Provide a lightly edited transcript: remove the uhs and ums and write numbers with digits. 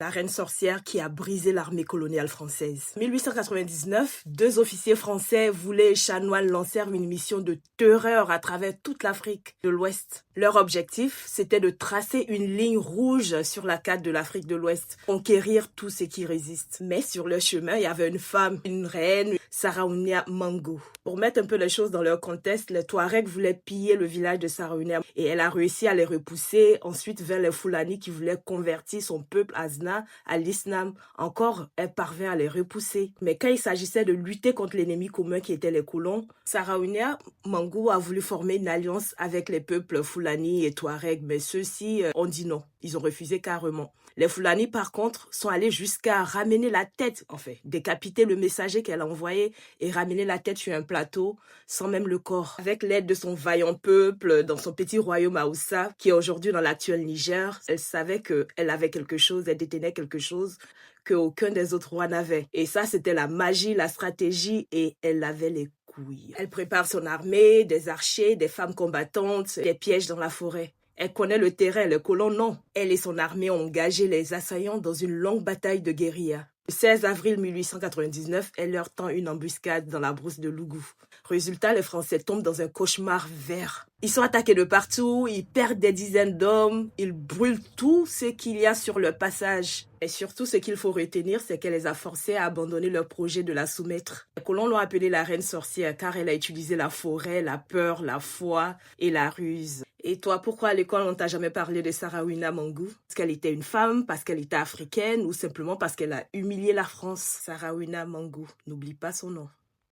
La reine sorcière qui a brisé l'armée coloniale française. En 1899, deux officiers français voulaient chanoines lancèrent une mission de terreur à travers toute l'Afrique de l'Ouest. Leur objectif, c'était de tracer une ligne rouge sur la carte de l'Afrique de l'Ouest, conquérir tout ce qui résiste. Mais sur leur chemin, il y avait une femme, une reine, Saraounia Mangou. Pour mettre un peu les choses dans leur contexte, les Touaregs voulaient piller le village de Saraounia et elle a réussi à les repousser ensuite vers les Fulani qui voulaient convertir son peuple Azna à l'islam. Encore, elle parvint à les repousser. Mais quand il s'agissait de lutter contre l'ennemi commun qui était les colons, Saraounia Mangou a voulu former une alliance avec les peuples Fulani et Touareg, mais ceux-ci ont dit non. Ils ont refusé carrément. Les Fulani, par contre, sont allés jusqu'à ramener la tête, décapiter le messager qu'elle a envoyé et ramener la tête sur un plateau sans même le corps. Avec l'aide de son vaillant peuple dans son petit royaume Aoussa, qui est aujourd'hui dans l'actuel Niger, elle savait qu'elle avait quelque chose, elle détenait quelque chose qu'aucun des autres rois n'avait. Et ça, c'était la magie, la stratégie, et elle avait les couilles. Elle prépare son armée, des archers, des femmes combattantes, des pièges dans la forêt. Elle connaît le terrain, les colons non. Elle et son armée ont engagé les assaillants dans une longue bataille de guérilla. Le 16 avril 1899, elle leur tend une embuscade dans la brousse de Lougou. Résultat, les Français tombent dans un cauchemar vert. Ils sont attaqués de partout, ils perdent des dizaines d'hommes, ils brûlent tout ce qu'il y a sur leur passage. Et surtout, ce qu'il faut retenir, c'est qu'elle les a forcés à abandonner leur projet de la soumettre. Les colons l'ont appelée la reine sorcière car elle a utilisé la forêt, la peur, la foi et la ruse. Et toi, pourquoi à l'école on t'a jamais parlé de Saraouina Mangou? Parce qu'elle était une femme, parce qu'elle était africaine ou simplement parce qu'elle a humilié la France? Saraouina Mangou, n'oublie pas son nom.